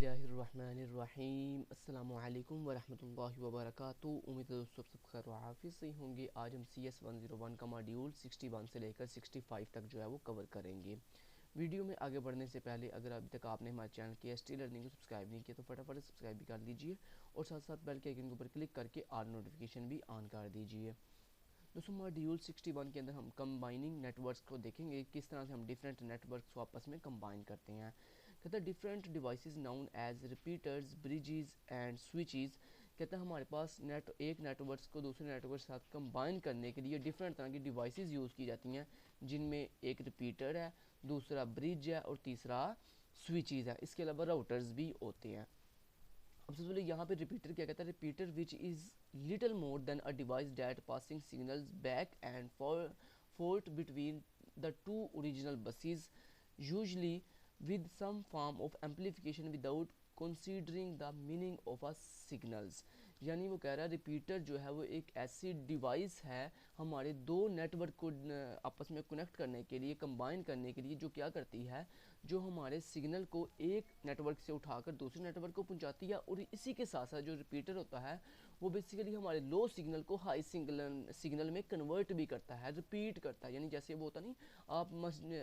बिस्मिल्लाहिर्रहमानिर्रहीम अस्सलामुअलैकुम वरहमतुल्लाहि वबरकातुहू। उम्मीद है दोस्तों सब खैर व आफियत से होंगे। आज हम CS101 का मॉड्यूल 61 से लेकर 65 तक जो है वो कवर करेंगे। वीडियो में आगे बढ़ने से पहले अगर अभी तक आपने हमारे चैनल KST लर्निंग को सब्सक्राइब नहीं किया तो फटाफट सब्सक्राइब भी कर लीजिए और साथ साथ बेल के आइकन के ऊपर क्लिक करके ऑल नोटिफिकेशन भी ऑन कर दीजिए। दोस्तों मॉड्यूल 61 के अंदर हम कंबाइनिंग नेटवर्क्स को देखेंगे, किस तरह से हम डिफरेंट नेटवर्क्स को आपस में कंबाइन करते हैं। कहता है different devices known as repeaters, bridges and switches. कहता है हमारे पास एक नेटवर्क्स को दूसरे नेटवर्क के साथ कंबाइन करने के लिए डिफरेंट तरह की डिवाइसेस यूज़ की जाती हैं, जिनमें एक रिपीटर है, दूसरा ब्रिज है और तीसरा स्विचेस है। इसके अलावा राउटर्स भी होते हैं। अब सबसे पहले यहाँ पे रिपीटर क्या कहता है, repeater which is little more than a device that passing signals back and forth between the two original buses, usually with some form of amplification without considering the meaning of a signals। यानी वो कह रहा है repeater जो है वो एक ऐसी डिवाइस है हमारे दो नेटवर्क को आपस में कनेक्ट करने के लिए, कंबाइन करने के लिए, जो क्या करती है, जो हमारे सिग्नल को एक नेटवर्क से उठाकर दूसरे नेटवर्क को पहुंचाती है। और इसी के साथ साथ जो रिपीटर होता है वो बेसिकली हमारे लो सिग्नल को हाई सिग्नल में कन्वर्ट भी करता है, रिपीट करता है। यानी जैसे वो होता नहीं,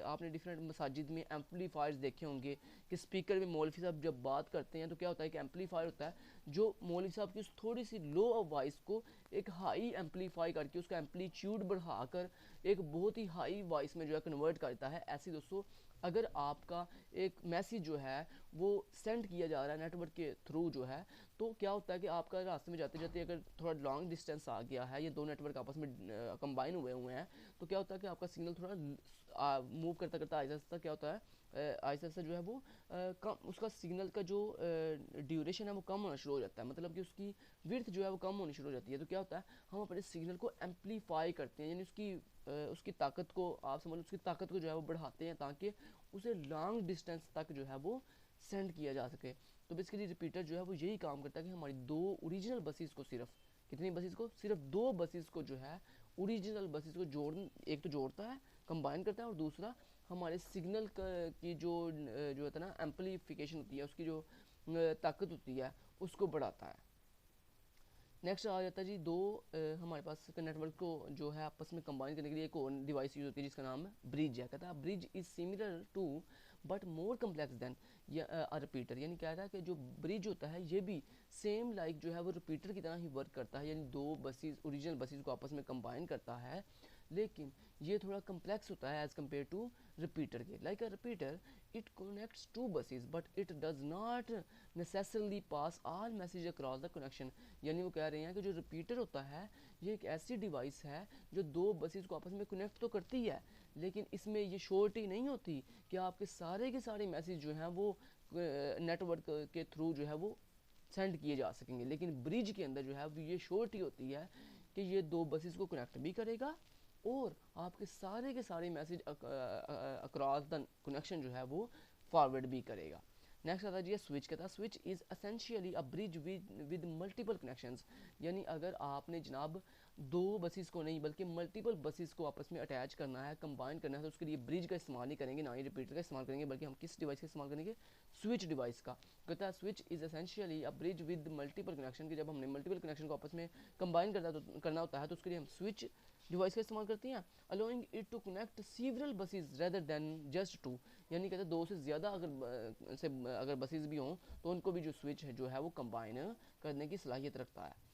आपने डिफरेंट मसाजिद में एम्पलीफायर्स देखे होंगे कि स्पीकर में मौलवी साहब जब बात करते हैं तो क्या होता है कि एम्पलीफायर होता है जो मौलवी साहब की उस थोड़ी सी लो वॉइस को एक हाई एम्पलीफाई करके उसका एम्पलीट्यूड बढ़ाकर एक बहुत ही हाई वॉइस में जो है कन्वर्ट करता है। ऐसे दोस्तों अगर आपका एक मैसेज जो है वो सेंड किया जा रहा है नेटवर्क के थ्रू जो है, तो क्या होता है कि आपका रास्ते में जाते जाते अगर थोड़ा लॉन्ग डिस्टेंस आ गया है, ये दो नेटवर्क आपस में कंबाइन हुए हैं, तो क्या होता है कि आपका सिग्नल थोड़ा मूव करता करता आहिस्ता आहिस्ता क्या होता है, आहिस्ता आहिस्ता जो है वो कम, उसका सिग्नल का जो ड्यूरेशन है वो कम होना शुरू हो जाता है, मतलब कि उसकी विड्थ जो है वो कम होनी शुरू हो जाती है। तो क्या होता है, हम अपने सिग्नल को एम्पलीफाई करते हैं, यानी उसकी ताकत को, आप समझ लो उसकी ताकत को जो है वो बढ़ाते हैं ताकि उसे लॉन्ग डिस्टेंस तक जो है वो सेंड किया जा सके। तो बेसिकली रिपीटर जो है वो यही काम करता है कि हमारी दो ओरिजिनल बसेस को, सिर्फ कितनी बसेस को, सिर्फ दो बसेस को जो है ओरिजिनल बसेस को एक तो जोड़ता है, कंबाइन करता है, और दूसरा हमारे सिग्नल की जो होता है ना एम्पलीफिकेशन होती है, उसकी जो ताकत होती है उसको बढ़ाता है। नेक्स्ट आ जाता है जी हमारे पास नेटवर्क को जो है आपस में कंबाइन करने के लिए एक और डिवाइस यूज होती है जिसका नाम है ब्रिज है। कहता है bridge is similar to but more complex than repeater. यानी कह रहा है कि जो ब्रिज होता है ये भी सेम लाइक जो है वो रिपीटर की तरह ही वर्क करता है, यानी दो बसेस, ओरिजिनल बसेस को आपस में कंबाइन करता है, लेकिन ये थोड़ा कम्प्लेक्स होता है एज कम्पेयर टू रिपीटर के। Like a repeater it connects to buses but it does not necessarily pass all message across the connection. यानी वो कह रहे हैं कि जो रिपीटर होता है ये एक ऐसी डिवाइस है जो दो बसेस को आपस में कनेक्ट तो करती है, लेकिन इसमें ये श्योरिटी नहीं होती कि आपके सारे के सारे मैसेज जो हैं वो नेटवर्क के थ्रू जो है वो सेंड किए जा सकेंगे। लेकिन ब्रिज के अंदर जो है ये श्योरिटी होती है कि ये दो बसेस को कनेक्ट भी करेगा और आपके सारे के सारे मैसेज अक्रॉस द कनेक्शन जो है वो फॉरवर्ड भी करेगा। नेक्स्ट आता है जी स्विच। कहता है switch is essentially a bridge with multiple connections. यानी अगर आपने जनाब दो बसेस को नहीं बल्कि मल्टीपल बसेस को आपस में अटैच करना है, कंबाइन करना है, तो उसके लिए ब्रिज का इस्तेमाल नहीं करेंगे, ना ही रिपीटर का इस्तेमाल करेंगे, बल्कि हम किस डिवाइस का इस्तेमाल करेंगे, स्विच डिवाइस का। कहता है switch is essentially a bridge with multiple connection, कि जब हमने मल्टीपल कनेक्शन को आपस में कंबाइन करना होता है तो उसके लिए हम स्विच डिवाइस का इस्तेमाल करते हैं, allowing it to connect several buses rather than just two. यानी कहते हैं दो से ज़्यादा अगर बसेस भी हों तो उनको भी जो स्विच है जो है वो कंबाइन करने की सलाहियत रखता है।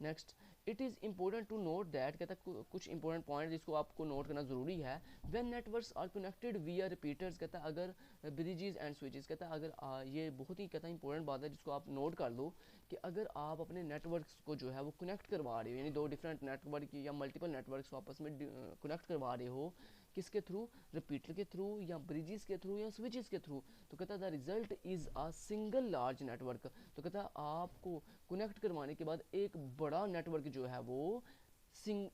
Next it is important to note that, कहता है कुछ इंपॉर्टेंट पॉइंट जिसको आपको नोट करना ज़रूरी है। व्हेन नेटवर्क्स आर कनेक्टेड विया रिपीटर्स, कहता है अगर ब्रिजेस एंड स्विचेस, कहता है अगर ये बहुत ही कहता है इंपॉर्टेंट बात है जिसको आप नोट कर लो कि अगर आप अपने नेटवर्क्स को जो है वो कनेक्ट करवा रहे हो, यानी दो डिफरेंट नेटवर्क या मल्टीपल नेटवर्क्स को आपस में कनेक्ट करवा रहे हो, किसके थ्रू, रिपीटर के थ्रू या ब्रिजेस के थ्रू या स्विचेस के थ्रू, तो कहता है the result is a single large network. तो कहता है आपको कनेक्ट करवाने के बाद एक बड़ा नेटवर्क जो है वो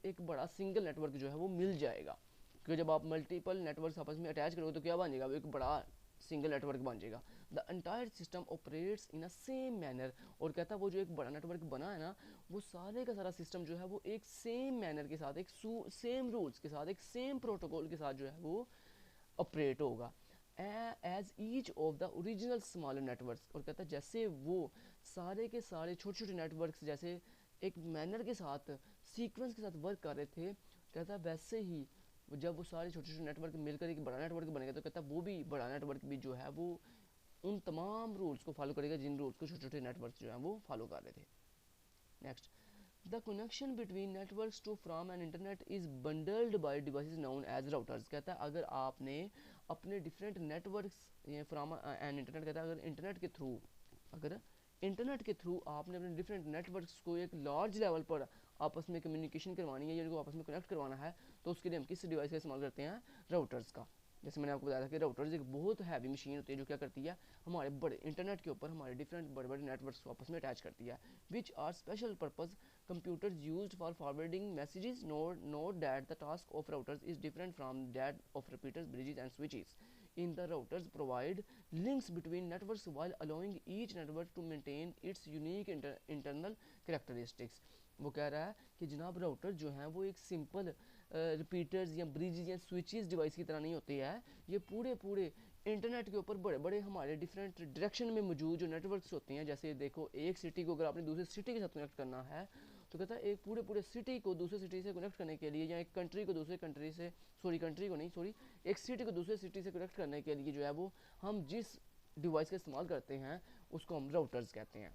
एक बड़ा सिंगल नेटवर्क जो है वो मिल जाएगा। क्योंकि जब आप मल्टीपल नेटवर्क आपस में अटैच करोगे तो क्या बन जाएगा, एक बड़ा सिंगल नेटवर्क बन जाएगा। The entire system operates in a same manner. और कहता है वो जो एक बड़ा नेटवर्क बना है ना, वो सारे का सारा सिस्टम जो है वो एक सेम मैनर के साथ, एक सेम रूल्स के साथ, एक सेम प्रोटोकॉल के साथ जो है वो ऑपरेट होगा। As each of the original smaller networks. और कहता है जैसे वो सारे के सारे छोटे छोटे नेटवर्क्स जैसे एक मैनर के साथ सीक्वेंस के साथ वर्क कर रहे थे, कहता है वैसे ही जब वो सारे छोटे छोटे नेटवर्क मिलकर एक बड़ा नेटवर्क बनेगा तो कहता है वो भी बड़ा नेटवर्क भी जो है वो उन तमाम रूल्स को फॉलो करेगा जिन रूल्स को छोटे छोटे नेटवर्क जो है वो फॉलो कर रहे थे। Next, the connection between networks to from an internet is bundled by devices known as routers. कहता है अगर आपने अपने different networks from an internet, कहता है अगर इंटरनेट के थ्रू आपने अपने डिफरेंट नेटवर्क्स को एक लार्ज लेवल पर आपस में कम्युनिकेशन करवानी है या उनको आपस में कनेक्ट करवाना है तो उसके लिए हम किस डिवाइस का इस्तेमाल करते हैं, राउटर्स का। जैसे मैंने आपको बताया था कि राउटर्स एक बहुत हैवी मशीन होती है जो क्या करती है हमारे बड़े इंटरनेट के ऊपर हमारे डिफरेंट बड़े बड़े नेटवर्क्स को आपस में अटैच करती है, which are special purpose computers used for forwarding messages. Note that the task of routers is different from that of repeaters, bridges and switches. In the routers provide links between networks while allowing each network to maintain its unique internal characteristics. वो कह रहा है कि जनाब router जो हैं वो एक सिंपल रिपीटर्स या ब्रिजेज या स्विचेस डिवाइस की तरह नहीं होते हैं, ये पूरे इंटरनेट के ऊपर बड़े बड़े हमारे डिफरेंट डायरेक्शन में मौजूद जो नेटवर्क्स होते हैं। जैसे देखो एक सिटी को अगर आपने दूसरी सिटी के साथ कनेक्ट करना है तो कहता है एक पूरे सिटी को दूसरे सिटी से कनेक्ट करने के लिए या एक कंट्री को दूसरे कंट्री से एक सिटी को दूसरे सिटी से कनेक्ट करने के लिए जो है वो हम जिस डिवाइस का इस्तेमाल करते हैं उसको हम राउटर्स कहते हैं।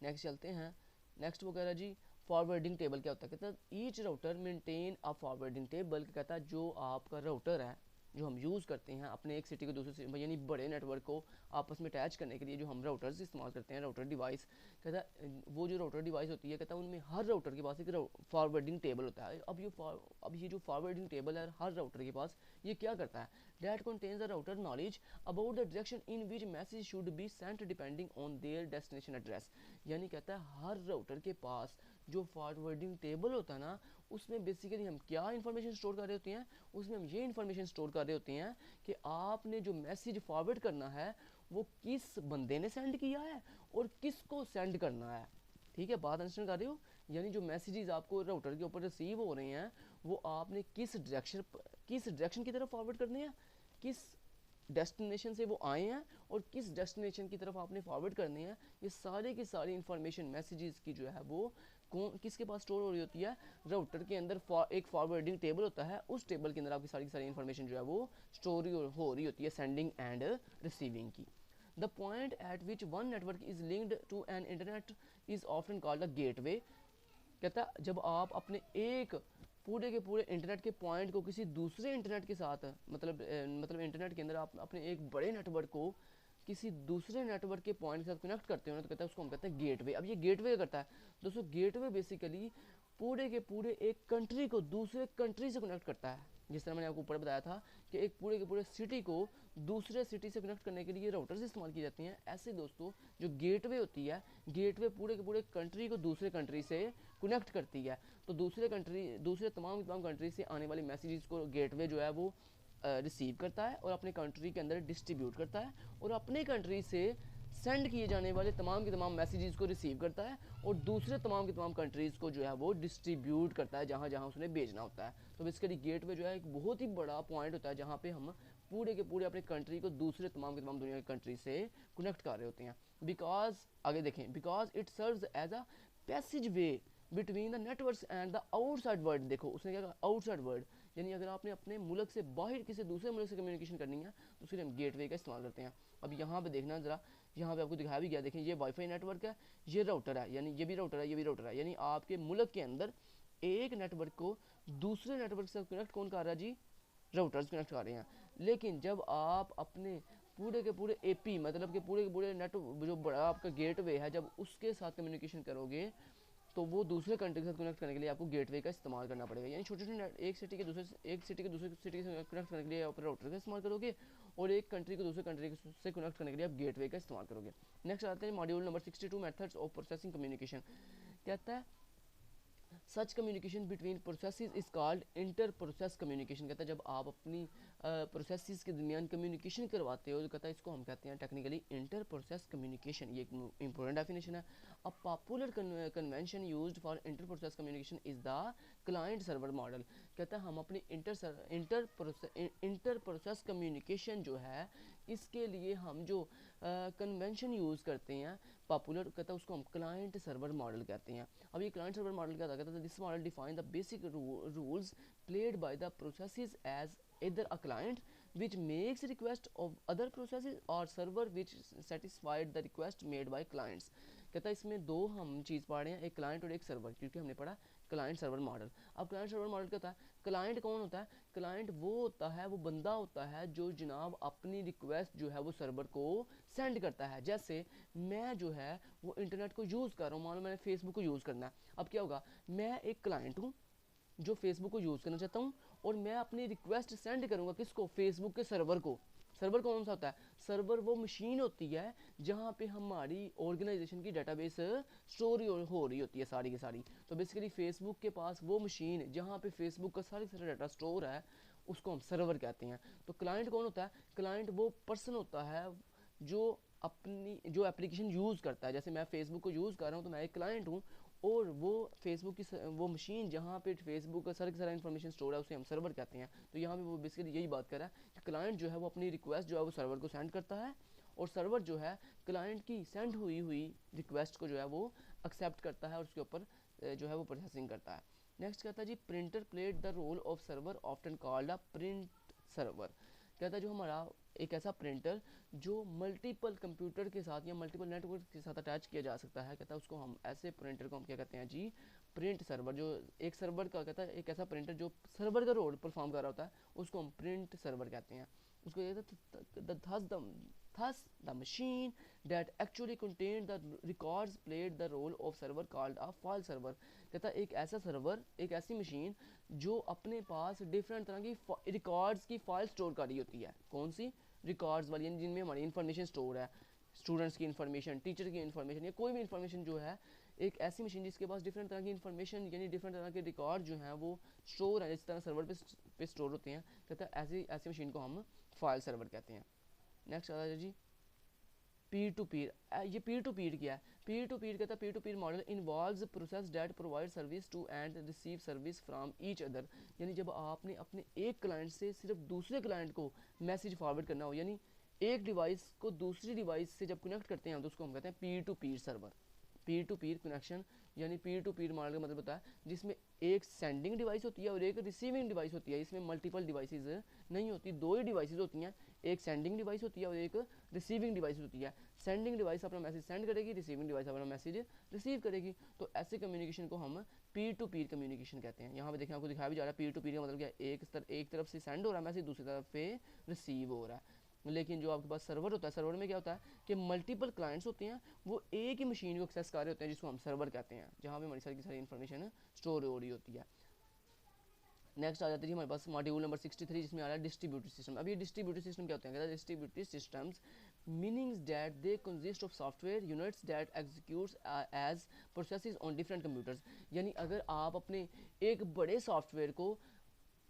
नेक्स्ट चलते हैं। नेक्स्ट वो कह रहा है जी फॉरवर्डिंग टेबल क्या होता है, कहता है each router maintain a forwarding table. कहता है जो आपका राउटर है जो हम यूज़ करते हैं अपने एक सिटी को दूसरे यानी बड़े नेटवर्क को आपस में अटैच करने के लिए जो हम राउटर्स इस्तेमाल करते हैं, राउटर डिवाइस, कहता है वो जो राउटर डिवाइस होती है कहता है उनमें हर राउटर के पास एक फॉरवर्डिंग टेबल होता है। अब ये जो फॉरवर्डिंग टेबल है हर राउटर के पास ये क्या करता है, that contains the router knowledge about the direction in which message should be sent depending on their destination address। यानी कहता है हर राउटर के पास जो फॉरवर्डिंग टेबल होता है ना उसमें बेसिकली हम क्या इन्फॉर्मेशन स्टोर कर रहे होते हैं, उसमें हम ये इन्फॉर्मेशन स्टोर कर रहे होते हैं कि आपने जो मैसेज फॉरवर्ड करना है वो किस बंदे ने सेंड किया है और किसको सेंड करना है। ठीक है, बात अंडरस्टैंड कर रहे हो। यानी जो मैसेजेस आपको राउटर के ऊपर रिसीव हो रहे हैं वो आपने किस डायरेक्शन की तरफ फॉरवर्ड करने हैं, किस डेस्टिनेशन से वो आए हैं और किस डेस्टिनेशन की तरफ आपने फॉरवर्ड करने हैं, ये सारे की सारी इंफॉर्मेशन मैसेजेस की जो है वो कौन किसके पास स्टोर हो रही होती है, राउटर के अंदर एक फॉरवर्डिंग टेबल होता है, उस टेबल के अंदर आपकी सारी की सारी इंफॉर्मेशन जो है वो स्टोर हो रही होती है सेंडिंग एंड रिसीविंग की। The point at which one network is linked to an internet is often called a gateway। कहता है जब आप अपने एक पूरे के पूरे इंटरनेट के पॉइंट को किसी दूसरे इंटरनेट के साथ मतलब इंटरनेट के अंदर आप अपने एक बड़े नेटवर्क को किसी दूसरे नेटवर्क के पॉइंट के साथ कनेक्ट करते हो ना तो कहता है उसको हम कहते हैं गेटवे। अब ये गेटवे क्या करता है दोस्तों, गेटवे बेसिकली पूरे के पूरे एक कंट्री को दूसरे कंट्री से कनेक्ट करता है। जिस तरह मैंने आपको ऊपर बताया था कि एक पूरे के पूरे सिटी को दूसरे सिटी से कनेक्ट करने के लिए राउटर्स इस्तेमाल की जाती हैं, ऐसे दोस्तों जो गेटवे होती है गेटवे पूरे के पूरे कंट्री को दूसरे कंट्री से कनेक्ट करती है। तो दूसरे तमाम कंट्री से आने वाले मैसेजेस को गेटवे जो है वो रिसीव करता है और अपने कंट्री के अंदर डिस्ट्रीब्यूट करता है और अपने कंट्री से सेंड किए जाने वाले तमाम के तमाम मैसेजेस को रिसीव करता है और दूसरे तमाम के तमाम कंट्रीज़ को जो है वो डिस्ट्रीब्यूट करता है जहाँ जहाँ उसने भेजना होता है। तो बेसिकली गेटवे जो है एक बहुत ही बड़ा पॉइंट होता है जहाँ पे हम पूरे के पूरे अपने कंट्री को दूसरे तमाम के तमाम दुनिया की कंट्री से कनेक्ट कर रहे होते हैं। बिकॉज आगे देखें, because it serves as a passage way between the networks and the outside world. देखो उसने क्या कहा, आउटसाइड वर्ल्ड, यानी अगर आपने अपने मुल्क से बाहर किसी दूसरे मुल्क से कम्युनिकेशन करनी है तो उसके लिए हम गेटवे का इस्तेमाल करते हैं। अब यहाँ पे देखना ज़रा, यहाँ पे आपको दिखाया भी गया, देखें ये वाईफाई नेटवर्क है, ये राउटर है, यानी ये भी राउटर है, ये भी राउटर है, यानी आपके मुल्क के अंदर एक नेटवर्क को दूसरे नेटवर्क से कनेक्ट कौन कर रहा है जी, राउटर्स कनेक्ट कर रहे हैं। लेकिन जब आप अपने पूरे के पूरे एपी मतलब के पूरे नेट जो बड़ा आपका गेटवे है जब उसके साथ कम्युनिकेशन करोगे तो वो दूसरे कंट्री के साथ कनेक्ट करने के लिए आपको गेटवे का इस्तेमाल करना पड़ेगा। यानी छोटे छोटे एक सिटी के दूसरे सिटी से कनेक्ट करने के लिए आप राउटर का इस्तेमाल करोगे और एक कंट्री को दूसरे कंट्री से कनेक्ट करने के लिए आप गेटवे का इस्तेमाल करोगे। नेक्स्ट आते हैं module number 62 methods of processing communication. कहता है such communication between processes is called inter process communication. कहता है जब आप अपनी प्रोसेसेस के दरमियान कम्युनिकेशन करवाते हो तो कहता है इसको हम कहते हैं टेक्निकली इंटर प्रोसेस कम्युनिकेशन। ये एक इंपॉर्टेंट डेफिनेशन है। A popular convention used for inter process communication is the client server model. कहता है हम अपनी इंटर प्रोसेस कम्युनिकेशन जो है इसके लिए हम जो कन्वेंशन यूज़ करते हैं पॉपुलर, कहता है उसको हम क्लाइंट सर्वर मॉडल कहते हैं। अब ये क्लाइंट सर्वर मॉडल क्या था, कहता है this model define the basic rules played by the processes as either a client which makes request of other processes or server which satisfied the request made by clients। कहता है इसमें दो हम चीज़ पढ़ रहे हैं, एक क्लाइंट और एक सर्वर, क्योंकि हमने पढ़ा क्लाइंट सर्वर मॉडल। अब क्लाइंट सर्वर मॉडल क्या होता है, क्लाइंट कौन होता है, क्लाइंट वो होता है, वो बंदा होता है जो जनाब अपनी रिक्वेस्ट जो है वो सर्वर को सेंड करता है। जैसे मैं जो है वो इंटरनेट को यूज़ कर रहा हूँ, मान लो मैंने फेसबुक को यूज़ करना है। अब क्या होगा, मैं एक क्लाइंट हूँ जो फेसबुक को यूज़ करना चाहता हूँ और मैं अपनी रिक्वेस्ट सेंड करूँगा किसको, फेसबुक के सर्वर को। सर्वर कौन सा होता है, सर्वर वो मशीन होती है जहाँ पे हमारी ऑर्गेनाइजेशन की डेटाबेस स्टोर हो रही होती है सारी की सारी। तो बेसिकली फेसबुक के पास वो मशीन जहाँ पे फेसबुक का सारा डाटा स्टोर है उसको हम सर्वर कहते हैं। तो क्लाइंट कौन होता है, क्लाइंट वो पर्सन होता है जो अपनी जो एप्लीकेशन यूज़ करता है। जैसे मैं फेसबुक को यूज़ कर रहा हूँ तो मैं एक क्लाइंट हूँ और वो फेसबुक की वो मशीन जहाँ पे फेसबुक का सारा इन्फॉर्मेशन स्टोर है उसे हम सर्वर कहते हैं। तो यहाँ पे वो बेसिकली यही बात कर रहा है कि क्लाइंट जो है वो अपनी रिक्वेस्ट जो है वो सर्वर को सेंड करता है और सर्वर जो है क्लाइंट की सेंड हुई रिक्वेस्ट को जो है वो एक्सेप्ट करता है और उसके ऊपर जो है वो प्रोसेसिंग करता है। नेक्स्ट कहता है जी printer played the role of server often called a print server. कहता है जो हमारा एक ऐसा प्रिंटर जो मल्टीपल कंप्यूटर के साथ या मल्टीपल नेटवर्क के साथ अटैच किया जा सकता है, कहता है उसको हम ऐसे प्रिंटर को हम क्या कहते हैं जी, प्रिंट सर्वर। जो एक सर्वर का कहता है एक ऐसा प्रिंटर जो सर्वर का रोल परफॉर्म कर रहा होता है उसको हम प्रिंट सर्वर कहते हैं। उसको thus the machine that actually contained the records played the role of server called a file server। कहता है एक ऐसा सर्वर, एक ऐसी मशीन जो अपने पास डिफरेंट तरह की रिकॉर्ड्स की फाइल स्टोर कर रही होती है। कौन सी, रिकॉर्ड्स वाली, जिनमें हमारी इन्फॉर्मेशन स्टोर है, स्टूडेंट्स की इन्फॉर्मेशन, टीचर की इन्फॉर्मेशन या कोई भी इन्फॉर्मेशन जो है। एक ऐसी मशीन जिसके पास डिफरेंट तरह की इन्फॉर्मेशन यानी डिफरेंट तरह के रिकॉर्ड जो हैं वो स्टोर है, जिस तरह सर्वर पे स्टोर होते हैं। कहता है ऐसी ऐसी मशीन को हम फाइल सर्वर कहते हैं। नेक्स्ट आता है जी पीर टू पीर। ये पीर टू पीर क्या है, पीर टू पीर कहता है peer to peer model involves process that provide service to and receive service from each other. यानी जब आपने अपने एक क्लाइंट से सिर्फ दूसरे क्लाइंट को मैसेज फॉरवर्ड करना हो, यानी एक डिवाइस को दूसरी डिवाइस से जब कनेक्ट करते हैं तो उसको हम कहते हैं पीर to Pir server. Pir to Pir connection यानी पीर टू पीर मॉडल का मतलब होता है जिसमें एक सेंडिंग डिवाइस होती है और एक रिसीविंग डिवाइस होती है। इसमें मल्टीपल डिवाइसेस नहीं होती, दो ही डिवाइसेस होती हैं, एक सेंडिंग डिवाइस होती है और एक रिसीविंग डिवाइस होती है। सेंडिंग डिवाइस अपना मैसेज सेंड करेगी, रिसीविंग डिवाइस अपना मैसेज रिसीव करेगी। तो ऐसे कम्युनिकेशन को हम पीर टू पीर कम्युनिकेशन कहते हैं। यहाँ पे देखें आपको दिखाया भी जा रहा है पीर टू पीर का मतलब क्या है, एक तरफ से सेंड हो रहा है मैसेज, दूसरी तरफ पे रिसीव हो रहा है। लेकिन जो आपके पास सर्वर होता है, सर्वर में क्या होता है कि मल्टीपल क्लाइंट्स होते हैं, वो एक ही मशीन को एक्सेस कर रहे होते हैं जिसको हम सर्वर कहते हैं, जहाँ पे हमारी सारी की सारी इन्फॉर्मेशन स्टोर हो रही होती है। नेक्स्ट आ जाती है हमारे पास मॉड्यूल नंबर 63 जिसमें आ रहा है डिस्ट्रीब्यूटेड सिस्टम। अब ये डिस्ट्रीब्यूटेड सिस्टम क्या होते हैं, कहता है distributed systems meanings that they consist of software units that executes as processes on different computers. यानी अगर आप अपने एक बड़े सॉफ्टवेयर को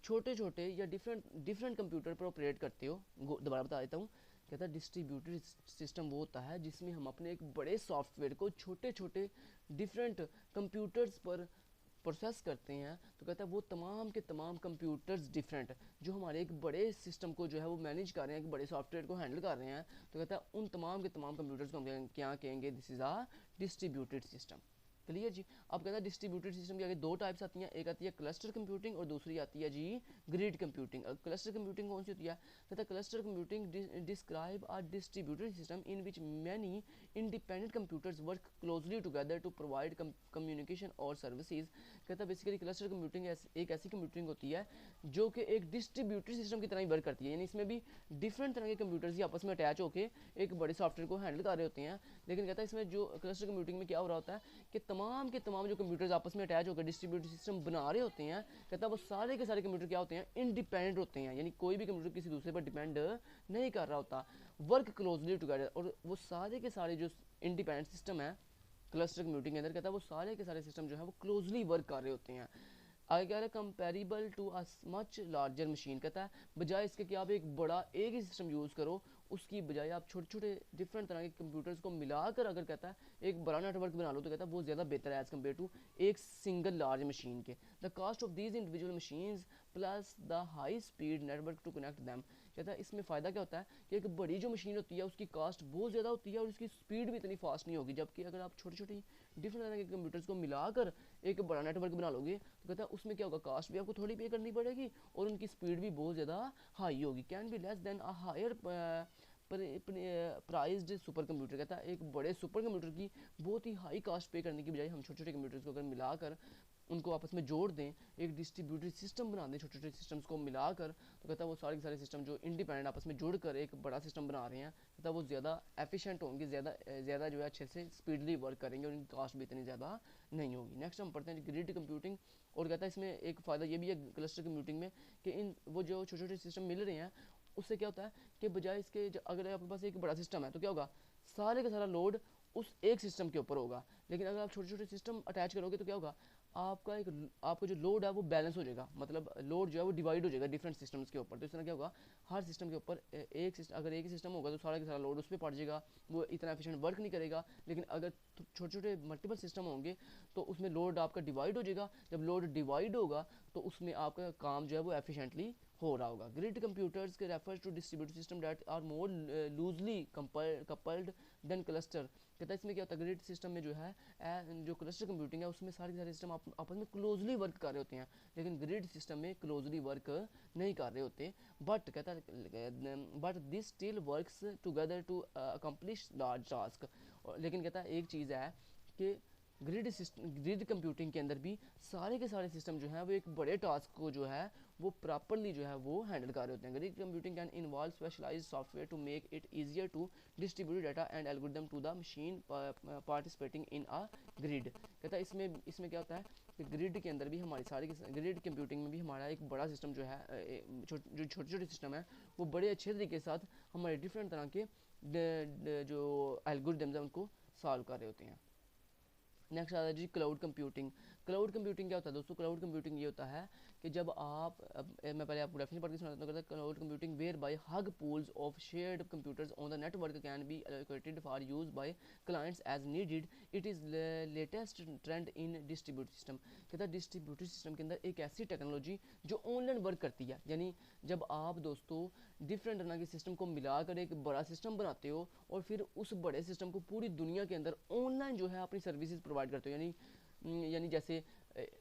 छोटे छोटे या डिफरेंट कंप्यूटर पर ऑपरेट करते हो, दोबारा बता देता हूँ। कहता है डिस्ट्रीब्यूटेड सिस्टम वो होता है जिसमें हम अपने एक बड़े सॉफ्टवेयर को छोटे छोटे डिफरेंट कंप्यूटर्स पर प्रोसेस करते हैं। तो कहता है वो तमाम के तमाम कंप्यूटर्स डिफरेंट जो हमारे एक बड़े सिस्टम को जो है वो मैनेज कर रहे हैं, एक बड़े सॉफ्टवेयर को हैंडल कर रहे हैं। तो कहता है उन तमाम के तमाम कंप्यूटर्स को हम क्या कहेंगे, this is a distributed system. Clear जी। अब कहता है डिस्ट्रीब्यूटेड सिस्टम की आगे दो टाइप्स आती हैं, एक आती है क्लस्टर कंप्यूटिंग और दूसरी आती है जी ग्रिड कंप्यूटिंग। क्लस्टर कंप्यूटिंग कौन सी होती है, कहता है cluster computing describe a distributed system in which many independent computers work closely together to provide communication और सर्विसेज। कहता है बेसिकली क्लस्टर कंप्यूटिंग एक ऐसी कंप्यूटिंग होती है जो कि एक डिस्ट्रीब्यूटेड सिस्टम की तरह ही वर्क करती है, यानी इसमें भी डिफरेंट तरह के कंप्यूटर्स ही आपस में अटैच होकर एक बड़े सॉफ्टवेयर को हैंडल कर रहे होते हैं। लेकिन कहता है इसमें जो क्लस्टर कंप्यूटिंग में क्या हो रहा होता है कि तमाम के तमाम जो कंप्यूटर्स आपस में अटैच होकर डिस्ट्रीब्यूटेड सिस्टम बना रहे होते हैं, कहता है वो सारे के सारे कंप्यूटर क्या होते हैं, इंडिपेंडेंट होते हैं, यानी कोई भी कंप्यूटर किसी दूसरे पर डिपेंड नहीं कर रहा होता, वर्क क्लोजली टुगेदर। और वो सारे के सारे जो इंडिपेंडेंट सिस्टम है क्लस्टर कंप्यूटिंग के अंदर कहता है वो सारे के सारे सिस्टम जो है वो क्लोजली वर्क कर रहे होते हैं। आगे क्या है, comparable to a much larger machine, कहता है बजाय इसके कि आप एक बड़ा एक ही सिस्टम यूज़ करो, उसकी बजाय आप छोटे छोटे डिफरेंट तरह के कंप्यूटर्स को मिलाकर अगर कहता है एक बड़ा नेटवर्क बना लो, तो कहता है वो ज़्यादा बेहतर है एज़ कम्पेयर टू एक सिंगल लार्ज मशीन के। The cost of these individual machines plus the high speed network to connect them, कहता है इसमें फ़ायदा क्या होता है कि एक बड़ी जो मशीन होती है उसकी कास्ट बहुत ज़्यादा होती है और उसकी स्पीड भी इतनी फास्ट नहीं होगी, जबकि अगर आप छोटी छोटी डिफरेंट तरह के कंप्यूटर्स को मिलाकर एक बड़ा नेटवर्क बना लोगे तो कहता है उसमें क्या होगा, कास्ट भी आपको थोड़ी पे करनी पड़ेगी और उनकी स्पीड भी बहुत ज़्यादा हाई होगी। Can be less than a higher priced super computer, कहता है एक बड़े सुपर कंप्यूटर की बहुत ही हाई कास्ट पे करने की बजाय हम छोटे छोटे कंप्यूटर्स को अगर मिलाकर उनको आपस में जोड़ दें, एक डिस्ट्रीब्यूटेड सिस्टम बना दें छोटे छोटे सिस्टम्स को मिलाकर, तो कहता है वो सारे के सारे सिस्टम जो इंडिपेंडेंट आपस में जुड़कर एक बड़ा सिस्टम बना रहे हैं, कहता है वो ज़्यादा एफिशिएंट होंगे, ज़्यादा जो है अच्छे से स्पीडली वर्क करेंगे और उनकी कास्ट भी इतनी ज़्यादा नहीं होगी। नेक्स्ट हम पढ़ते हैं ग्रिड कंप्यूटिंग, और कहता है इसमें एक फ़ायदा ये भी है क्लस्टर कंप्यूटिंग में कि इन वो जो छोटे छोटे सिस्टम मिल रहे हैं उससे क्या होता है कि बजाय इसके अगर आपके पास एक बड़ा सिस्टम है तो क्या होगा, सारे का सारा लोड उस एक सिस्टम के ऊपर होगा, लेकिन अगर आप छोटे छोटे सिस्टम अटैच करोगे तो क्या होगा, आपका जो लोड है वो बैलेंस हो जाएगा, मतलब लोड जो है वो डिवाइड हो जाएगा डिफरेंट सिस्टम्स के ऊपर। तो इस तरह क्या होगा, हर सिस्टम के ऊपर अगर एक ही सिस्टम होगा तो सारा का सारा लोड उस पर पड़ जाएगा, वो इतना एफिशिएंट वर्क नहीं करेगा। लेकिन अगर छोटे छोटे मल्टीपल सिस्टम होंगे तो उसमें लोड आपका डिवाइड हो जाएगा, जब लोड डिवाइड होगा तो उसमें आपका काम जो है वो एफिशिएंटली हो रहा होगा। ग्रिड कंप्यूटर्स के refers to distributed system that are more loosely coupled than cluster, कहता है इसमें क्या होता है, ग्रिड सिस्टम में जो है जो क्लस्टर कंप्यूटिंग है उसमें सारे सारे सिस्टम आपस में क्लोजली वर्क कर रहे होते हैं, लेकिन ग्रिड सिस्टम में क्लोजली वर्क नहीं कर रहे होते। बट कहता है but this still works together to accomplish large task, लेकिन कहता है एक चीज़ है कि ग्रिड कंप्यूटिंग के अंदर भी सारे के सारे सिस्टम जो हैं वो एक बड़े टास्क को जो है वो प्रॉपरली जो है वो हैंडल कर रहे होते हैं। Grid computing can involve specialised software to make it easier to distribute data and algorithm to the machine participating in a grid, कहता है इसमें क्या होता है कि ग्रिड के अंदर भी हमारी ग्रिड कंप्यूटिंग में भी हमारा एक बड़ा सिस्टम जो है जो छोटे छोटे सिस्टम है वो बड़े अच्छे तरीके के साथ हमारे डिफरेंट तरह के जो एल्गोरिथम्स हैं उनको सॉल्व कर रहे होते हैं। नेक्स्ट आता है जी क्लाउड कंप्यूटिंग। क्लाउड कंप्यूटिंग क्या होता है दोस्तों, क्लाउड कंप्यूटिंग ये होता है कि जब मैं पहले आपको डेफिनेशन पढ़ के सुनाता हूँ। Cloud computing whereby huge pools of shared computers on the network can be allocated for use by clients as needed, it is latest trend in distributed system, कहता है डिस्ट्रीब्यूटेड सिस्टम के अंदर एक ऐसी टेक्नोलॉजी जो online work करती है, यानी जब आप दोस्तों डिफरेंट तरह के सिस्टम को मिलाकर एक बड़ा सिस्टम बनाते हो और फिर उस बड़े सिस्टम को पूरी दुनिया के अंदर ऑनलाइन जो है अपनी सर्विसेज प्रोवाइड करते हो, यानी जैसे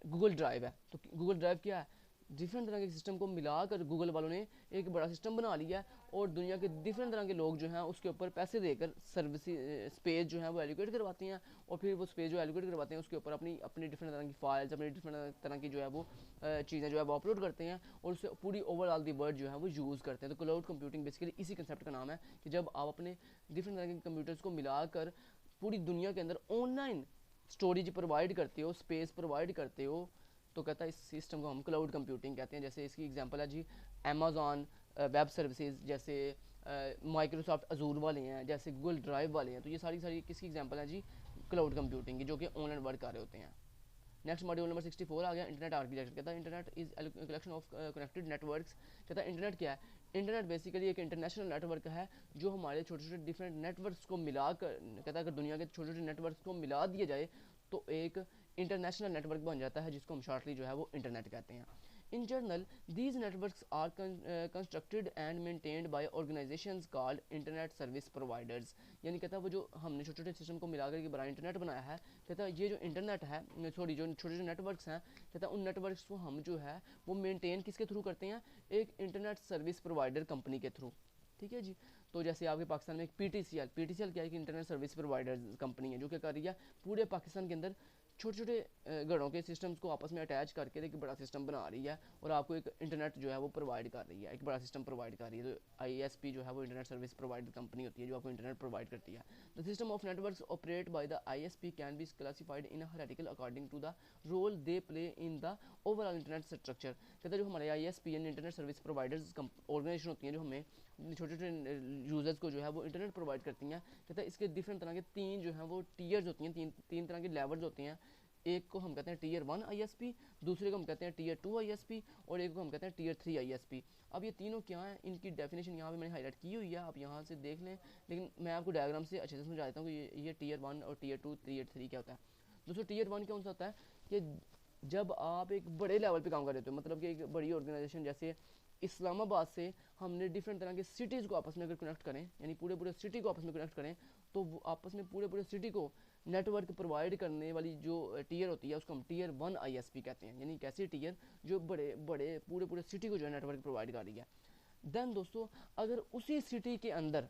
गूगल ड्राइव है, तो गूगल ड्राइव क्या है, डिफरेंट तरह के सिस्टम को मिलाकर गूगल वालों ने एक बड़ा सिस्टम बना लिया है और दुनिया के डिफरेंट तरह के लोग जो हैं उसके ऊपर पैसे देकर सर्विस स्पेस जो है वो एलोकेट करवाते हैं और फिर वो स्पेस जो एलोकेट करवाते हैं उसके ऊपर अपनी अपनी डिफरेंट तरह की फाइल्स, अपनी डिफरेंट तरह की जो है वो चीज़ें जो है वो अपलोड करते हैं और उससे पूरी ओवरऑल दी वर्ल्ड जो है वो यूज़ करते हैं। तो क्लाउड कंप्यूटिंग बेसिकली इसी कंसेप्ट का नाम है कि जब आप अपने डिफरेंट तरह के कंप्यूटर्स को मिलाकर पूरी दुनिया के अंदर ऑनलाइन स्टोरेज प्रोवाइड करते हो, स्पेस प्रोवाइड करते हो, तो कहता है इस सिस्टम को हम क्लाउड कंप्यूटिंग कहते हैं। जैसे इसकी एग्जांपल है जी अमेज़ॉन वेब सर्विसेज, जैसे माइक्रोसॉफ्ट अजूर वाले हैं, जैसे गूगल ड्राइव वाले हैं, तो ये सारी किसकी एग्जांपल है जी, क्लाउड कंप्यूटिंग की, जो कि ऑनलाइन वर्क कर रहे होते हैं। नेक्स्ट मॉड्यूल नंबर 64 आ गया इंटरनेट आर्किटेक्चर, कहता है internet is collection of connected networks, कहता है इंटरनेट क्या है, इंटरनेट बेसिकली एक इंटरनेशनल नेटवर्क है जो हमारे छोटे छोटे डिफरेंट नेटवर्क्स को मिलाकर, कहता है अगर दुनिया के छोटे छोटे नेटवर्क्स को मिला दिया जाए तो एक इंटरनेशनल नेटवर्क बन जाता है जिसको हम शॉर्टली जो है वो इंटरनेट कहते हैं। In general these networks are constructed and maintained by organisations called internet service providers, यानी कहता है वो जो हमने छोटे छोटे सिस्टम को मिलाकर के बड़ा इंटरनेट बनाया है, कहता है ये जो इंटरनेट है जो छोटे छोटे नेटवर्क्स हैं, कहता है उन नेटवर्क्स को हम जो है वो मेंटेन किसके थ्रू करते हैं, एक इंटरनेट सर्विस प्रोवाइडर कंपनी के थ्रू, ठीक है जी। तो जैसे आपके पाकिस्तान में एक पीटीसीएल क्या है कि इंटरनेट सर्विस प्रोवाइडर कंपनी है जो क्या कर रही है पूरे पाकिस्तान के अंदर छोटे छोटे घरों के सिस्टम्स को आपस में अटैच करके एक बड़ा सिस्टम बना रही है और आपको एक इंटरनेट जो है वो प्रोवाइड कर रही है, एक बड़ा सिस्टम प्रोवाइड कर रही है। तो आईएसपी जो है वो इंटरनेट सर्विस प्रोवाइडर कंपनी होती है जो आपको इंटरनेट प्रोवाइड करती है। The system of networks operate by the ISP can be classified in hierarchical according to the role they play in the overall internet structure, कहता है जो हमारे आईएसपी यानी इंटरनेट सर्विस प्रोवाइडर्स ऑर्गेनाइजेशन होती हैं जो हमें छोटे छोटे यूज़र्स को जो है वो इंटरनेट प्रोवाइड करती हैं। कहता है इसके डिफरेंट तरह के 3 जो हैं वो टीयर्स होती हैं, तीन तरह के लेवल्स होते हैं। एक को हम कहते हैं टीयर 1 ISP, दूसरे को हम कहते हैं टीयर 2 ISP, और एक को हम कहते हैं टीयर 3 ISP। अब ये तीनों क्या हैं, इनकी डेफिनेशन यहाँ पे मैंने हाईलाइट की हुई है, आप यहाँ से देख लें, लेकिन मैं आपको डायग्राम से अच्छे से समझा देता हूँ कि ये टीयर 1 और टीयर 2 टीयर 3 क्या होता है। दोस्तों टीयर 1 कौन सा होता है कि जब आप एक बड़े लेवल पे काम कर रहे हो, मतलब कि एक बड़ी ऑर्गेनाइजेशन जैसे इस्लामाबाद से हमने डिफरेंट तरह के सिटीज़ को आपस में अगर कनेक्ट करें, यानी पूरे पूरे सिटी को आपस में कनेक्ट करें, तो वो आपस में पूरे पूरे सिटी को नेटवर्क प्रोवाइड करने वाली जो टीयर होती है उसको हम टीयर 1 ISP कहते हैं। यानी कैसी टीयर जो बड़े बड़े पूरे पूरे सिटी को जो है नेटवर्क प्रोवाइड कर रही है। देन दोस्तों अगर उसी सिटी के अंदर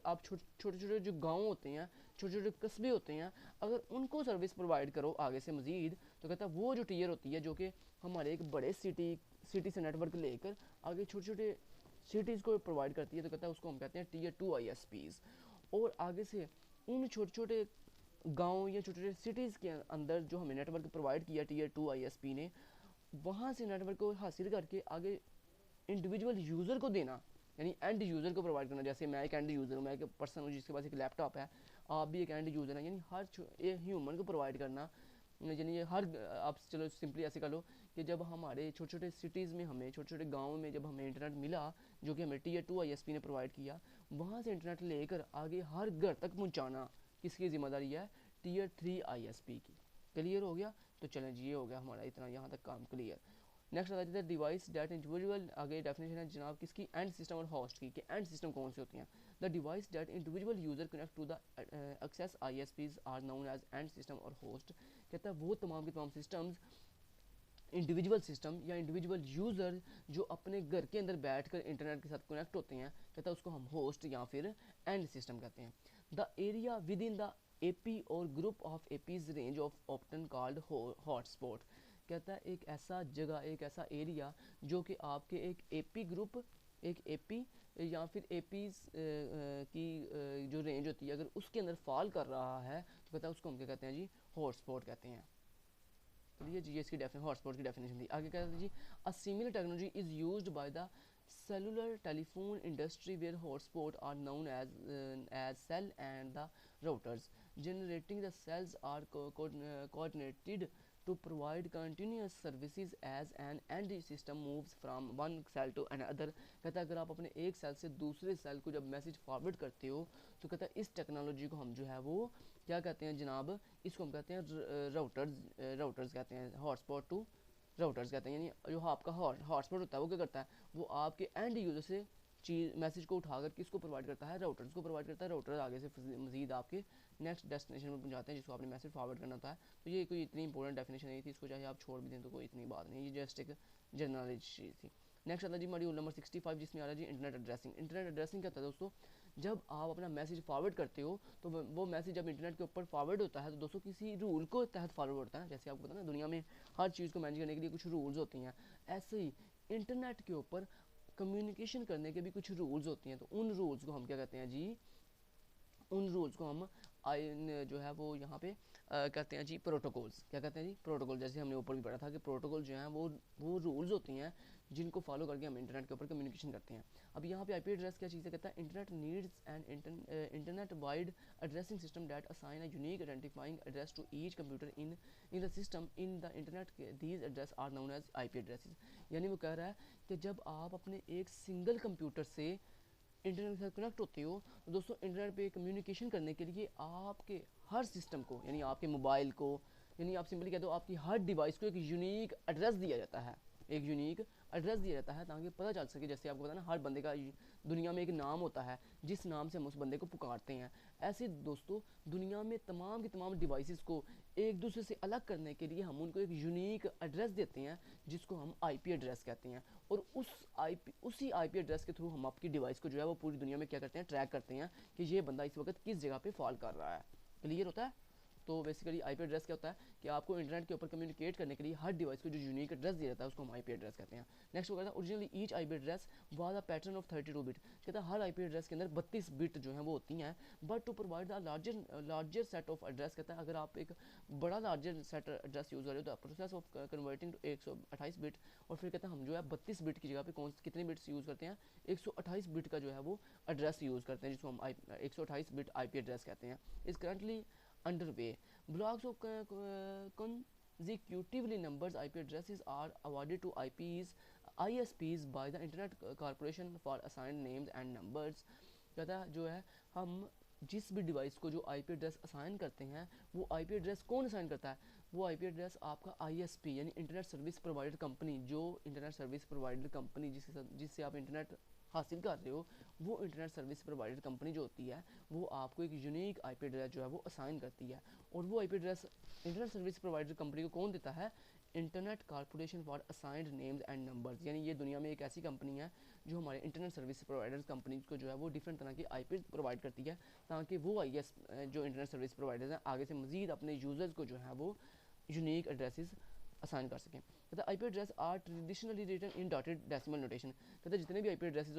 आप छोटे छोटे जो गांव होते हैं, छोटे छोटे कस्बे होते हैं, अगर उनको सर्विस प्रोवाइड करो आगे से मज़ीद, तो कहता है वो जो टीयर होती है जो कि हमारे एक बड़े सिटी से नेटवर्क लेकर आगे छोटे छोटे सिटीज़ को प्रोवाइड करती है, तो कहता है उसको हम कहते हैं टीयर 2 ISPs। और आगे से उन छोटे छोटे गांव या छोटे छोटे सिटीज़ के अंदर जो हमें नेटवर्क प्रोवाइड किया टीयर 2 ISP ने, वहाँ से नेटवर्क को हासिल करके आगे इंडिविजुअल यूज़र को देना, यानी एंड यूज़र को प्रोवाइड करना। जैसे मैं एक एंड यूज़र हूँ, मैं एक पर्सन हूँ जिसके पास एक लैपटॉप है, आप भी एक एंड यूज़र हैं, यानी हर एक ह्यूमन को प्रोवाइड करना। यानी ये हर आप चलो सिंपली ऐसे कर लो कि जब हमारे छोटे छोटे सिटीज़ में, हमें छोटे छोटे गाँव में जब हमें इंटरनेट मिला जो कि हमें टीयर 2 ISP ने प्रोवाइड किया, वहाँ से इंटरनेट लेकर आगे हर घर तक पहुँचाना किसकी ज़िम्मेदारी है, टीयर 3 ISP की। क्लियर हो गया? तो चलें जी, ये हो गया हमारा इतना यहाँ तक काम क्लियर। नेक्स्ट आता है डिवाइस डेट इंडिविजुअल, आगे डेफिनेशन है जनाब किसकी, एंड सिस्टम और होस्ट की, कि एंड सिस्टम कौन से होती हैं। The device that individual user connect to the access ISPs are known as end system और होस्ट। कहता है वो तमाम के तमाम सिस्टम्स, इंडिविजुअल सिस्टम या इंडिविजुअल यूज़र जो अपने घर के अंदर बैठकर इंटरनेट के साथ कनेक्ट होते हैं, कहता है उसको हम होस्ट या फिर एंड सिस्टम कहते हैं। The area within the AP और group of APs range of often called hotspot. कहता है एक ऐसा जगह, एक ऐसा एरिया जो कि आपके एक AP ग्रुप, एक AP या फिर APs की जो रेंज होती है अगर उसके अंदर फॉल कर रहा है, तो कहता है उसको हम क्या कहते हैं जी, हॉटस्पॉट कहते हैं। चलिए जी, ये इसकी हॉटस्पॉट की डेफिनेशन थी। आगे कहते हैं जी, a similar technology is used by the cellular telephone industry where hotspot are known as cell and the routers generating the cells are coordinated to provide continuous services as an end system moves from one cell to another। कहता है अगर आप अपने एक cell से दूसरे cell को जब मैसेज फॉरवर्ड करते हो, तो कहता है इस टेक्नोलॉजी को हम जो है वो क्या कहते हैं जनाब, इसको हम कहते हैं राउटर्स कहते हैं, हॉटस्पॉट टू राउटर्स कहते हैं। यानी जो आपका हॉटस्पॉट होता है वो क्या करता है, वो आपके एंड यूज़र से चीज़ मैसेज को उठाकर किसको प्रोवाइड करता है, राउटर्स को प्रोवाइड करता है। राउटर आगे से मजीद आपके नेक्स्ट डेस्टिनेशन में पहुंचाते हैं जिसको आपने मैसेज फॉरवर्ड करना होता है। तो ये कोई इतनी इंपॉर्टेंट डेफिनेशन नहीं थी, इसको चाहे आप छोड़ भी दें तो कोई इतनी बात नहीं, ये जस्ट एक जनरल चीज़ थी। नेक्स्ट आता है जी मॉड्यूल नंबर 65 जिसमें आ रहा है जी इंटरनेट एड्रेसिंग। इंटरनेट एड्रेसिंग क्या होता है दोस्तों, जब आप अपना मैसेज फॉरवर्ड करते हो तो वो मैसेज जब इंटरनेट के ऊपर फॉरवर्ड होता है तो दोस्तों किसी रूल को तहत फॉरवर्ड होता है। जैसे आपको पता है ना दुनिया में हर चीज़ को मैनेज करने के लिए कुछ रूल्स होती हैं, ऐसे ही इंटरनेट के ऊपर कम्युनिकेशन करने के भी कुछ रूल्स होती हैं। तो उन रूल्स को हम क्या कहते हैं जी, उन रूल्स को हम जो है वो यहाँ पे कहते हैं जी प्रोटोकॉल्स। क्या कहते हैं जी, प्रोटोकॉल। जैसे हमने ऊपर भी पढ़ा था कि प्रोटोकॉल जो हैं वो रूल्स होती हैं जिनको फॉलो करके हम इंटरनेट के ऊपर कम्युनिकेशन करते हैं। अब यहाँ पे IP एड्रेस क्या चीज़ है, कहता है internet needs and internet wide addressing system that assign a unique identifying address to each computer in the system in the internet. These address are known as IP addresses. यानी वो कह रहा है कि जब आप अपने एक सिंगल कंप्यूटर से इंटरनेट के साथ कनेक्ट होते हो, तो दोस्तों इंटरनेट पे कम्युनिकेशन करने के लिए आपके हर सिस्टम को, यानी आपके मोबाइल को, यानी आप सिंपली कह दो आपकी हर डिवाइस को एक यूनिक एड्रेस दिया जाता है, एक यूनिक एड्रेस दिया जाता है ताकि पता चल सके। जैसे आपको पता ना हर बंदे का दुनिया में एक नाम होता है जिस नाम से हम उस बंदे को पुकारते हैं, ऐसे दोस्तों दुनिया में तमाम की तमाम डिवाइसेस को एक दूसरे से अलग करने के लिए हम उनको एक यूनिक एड्रेस देते हैं जिसको हम IP एड्रेस कहते हैं। और उसी IP एड्रेस के थ्रू हम आपकी डिवाइस को जो है वो पूरी दुनिया में क्या करते हैं, ट्रैक करते हैं कि ये बंदा इस वक्त किस जगह पे फॉल कर रहा है। क्लियर होता है? तो बेसिकली आईपी एड्रेस क्या होता है कि आपको इंटरनेट के ऊपर कम्युनिकेट करने के लिए हर डिवाइस को जो यूनिक एड्रेस दिया जाता है उसको हम आईपी एड्रेस कहते हैं। नेक्स्ट वो कहता है originally each IP address was a pattern of 32 bit. कहता है हर आईपी एड्रेस के अंदर 32 बिट जो है वो होती हैं, but to provide the larger set of address, कहता है अगर आप एक बड़ा लार्जर सेट एड्रेस यूज़ कर रहे हो तो process of converting to 128 bit, और फिर कहता है हम जो है 32 बिट की जगह पे कितने बिट्स यूज़ करते हैं, 128 बिट का जो है वो एड्रेस यूज़ करते हैं, जिसको हम 128 बिट आईपी एड्रेस कहते हैं। Is currently underway. Blocks of consecutively numbers IP addresses are awarded to ISPs by the Internet Corporation for assigned names and numbers. कहता है जो है हम जिस भी डिवाइस को जो आईपी एड्रेस असाइन करते हैं, वो आईपी एड्रेस कौन असाइन करता है, वो आईपी एड्रेस आपका आईएसपी यानी इंटरनेट सर्विस प्रोवाइडर कंपनी, जो इंटरनेट सर्विस प्रोवाइडर कंपनी जिससे आप इंटरनेट हासिल कर रहे हो, वो इंटरनेट सर्विस प्रोवाइडर कंपनी जो होती है वो आपको एक यूनिक आईपी एड्रेस जो है वो असाइन करती है। और वो IP address internet service provider company को कौन देता है, internet corporation for assigned names and numbers, यानी ये दुनिया में एक ऐसी कंपनी है जो हमारे इंटरनेट सर्विस प्रोवाइडर्स कंपनीज को जो है वो डिफरेंट तरह की आईपी प्रोवाइड करती है, ताकि वो आईएस जो इंटरनेट सर्विस प्रोवाइडर्स हैं आगे से मजीद अपने यूज़र्स को जो है वो यूनिक एड्रेसेस असाइन कर सकें। कहता है IP address are traditionally written in dotted decimal notation. कहता है जितने भी आईपी एड्रेसेस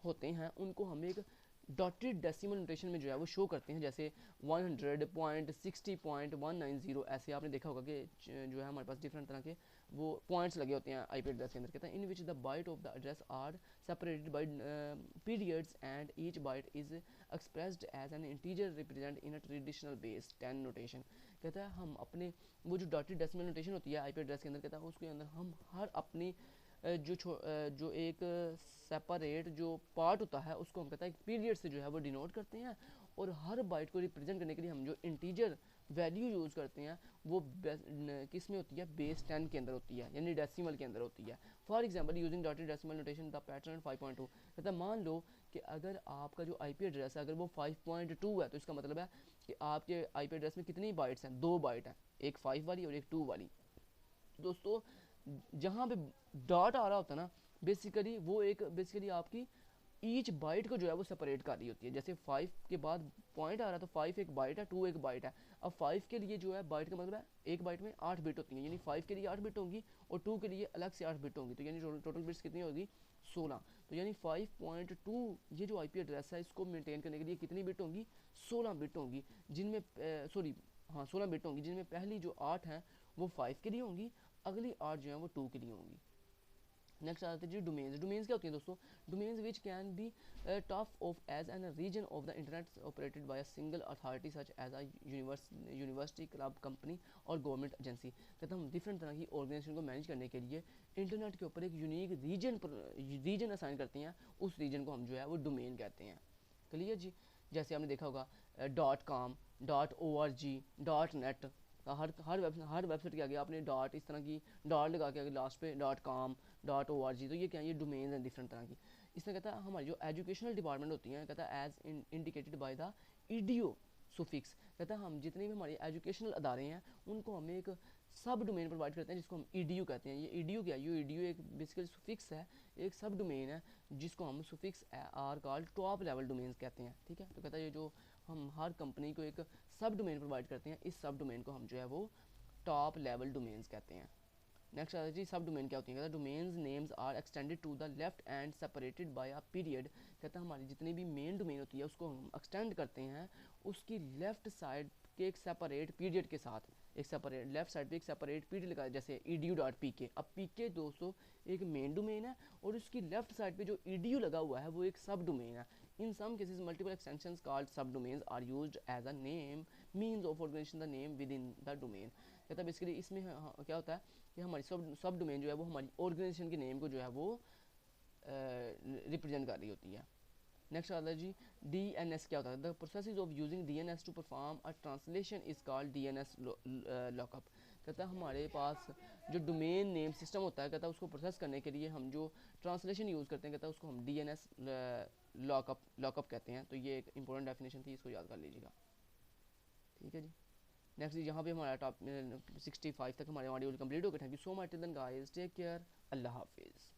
होते हैं उनको हम एक डॉटेड डेसिमल नोटेशन में जो है वो शो करते हैं, जैसे 100.60.190, ऐसे आपने देखा होगा कि जो है हमारे पास डिफरेंट तरह के वो पॉइंट्स लगे होते हैं आईपी एड्रेस के अंदर। कहता है in which the byte of the address are separated by periods and each byte is expressed as an integer represent in a traditional base 10 notation. कहता है हम अपने वो जो डॉटेड डेसिमल नोटेशन होती है आईपी एड्रेस के अंदर, कहता है उसके अंदर हम हर अपनी जो एक सेपरेट जो पार्ट होता है उसको हम कहता है पीरियड से जो है वो डिनोट करते हैं, और हर बाइट को रिप्रेजेंट करने के लिए हम जो इंटीजर वैल्यू यूज़ करते हैं वो किस में होती है, बेस 10 के अंदर होती है, यानी डेसिमल के अंदर होती है। For example using dotted decimal notation the pattern 5.2। कहता है मान लो कि अगर आपका जो आईपी एड्रेस है अगर वो 5.2 है, तो इसका मतलब है कि आपके आईपी एड्रेस में कितनी बाइट्स हैं, 2 बाइट हैं, एक 5 वाली और एक 2 वाली। दोस्तों जहाँ पे डॉट आ रहा होता है ना, बेसिकली आपकी ईच बाइट को जो है वो सेपरेट कर रही होती है। जैसे 5 के बाद पॉइंट आ रहा है तो 5 एक बाइट है, 2 एक बाइट है। अब 5 के लिए जो है बाइट का मतलब है एक बाइट में 8 बिट होती है, यानी 5 के लिए 8 बिट होंगी और 2 के लिए अलग से 8 बिट होंगी, तो यानी टोटल बिट्स कितनी होगी, 16। तो यानी 5.2 ये जो आईपी एड्रेस है इसको मेंटेन करने के लिए कितनी बिट होंगी, 16 बिट होंगी, जिनमें 16 बिट होंगी, जिनमें पहली जो 8 हैं वो 5 के लिए होंगी, अगली 8 जो है वो 2 के लिए होंगी। नेक्स्ट आते हैं जी डोमेन्स। डोमेन्स क्या होती हैं दोस्तों, domains which can be top of as an region of the internet operated by a single authority such as a university, club, company और गवर्नमेंट एजेंसी। कहते हैं हम डिफरेंट तरह की ऑर्गेनाइजेशन को मैनेज करने के लिए इंटरनेट के ऊपर एक यूनिक रीजन असाइन करते हैं, उस रीजन को हम जो है वो डोमेन कहते हैं। क्लियर जी। जैसे आपने देखा होगा .com, .org, .net, हर वेबसाइट के आगे आपने डॉट इस तरह की डॉट लगा के आगे लास्ट पे .com, .org, तो ये क्या है, ये डोमेन्स हैं डिफरेंट तरह की। इसमें कहता है हमारी जो एजुकेशनल डिपार्टमेंट होती हैं, कहता है as indicated by the EDU suffix. कहता है हम जितने भी हमारे एजुकेशनल अदारे हैं उनको हम एक सब डोमेन प्रोवाइड करते हैं जिसको हम ईडीयू कहते हैं। ये ईडीयू क्या है, ये ईडीयू एक बेसिकली सुफिक्स है, एक सब डोमेन है जिसको हम suffix are called top level domains कहते हैं। ठीक है, तो कहता है ये जो हम हर कंपनी को एक सब डोमेन प्रोवाइड करते हैं, इस सब डोमेन को हम जो है वो टॉप लेवल डोमेन्स कहते हैं। नेक्स्ट आता है जी सब डोमेन क्या होती है। कहता है domains names are extended to the left and separated by a period. कहता है हमारी जितनी भी मेन डोमेन होती है उसको हम एक्सटेंड करते हैं उसकी लेफ्ट साइड के एक सेपरेट पीरियड के साथ, एक सेपरेट लेफ्ट साइड पे एक सेपरेट पीरियड लगा, जैसे edu.pk। अब pk दोस्तों एक मेन डोमेन है और उसकी लेफ्ट साइड पे जो edu लगा हुआ है वो एक सब डोमेन है। In some cases multiple extensions called subdomains are used as a name means of organization the name within the domain. कहता है बेसिकली इसमें क्या होता है कि हमारी सब डोमेन जो है वो हमारी ऑर्गेनाइजेशन के नेम को जो है वो रिप्रेजेंट कर रही होती है। नेक्स्ट आता है जी DNS क्या होता है। The process of using DNS to perform a translation is called DNS lookup. कहता है हमारे पास जो डोमेन नेम सिस्टम होता है, कहता है उसको प्रोसेस करने के लिए हम जो ट्रांसलेशन यूज़ करते हैं, कहता है उसको हम DNS लॉकअप कहते हैं। तो ये एक इंपॉर्टेंट डेफिनेशन थी, इसको याद कर लीजिएगा। ठीक है जी। नेक्स्ट यहाँ पे हमारा टॉप 65 तक हमारे मॉड्यूल कंप्लीट हो गए। Thank you so much, till then guys, take care, अल्लाह हाफिज़।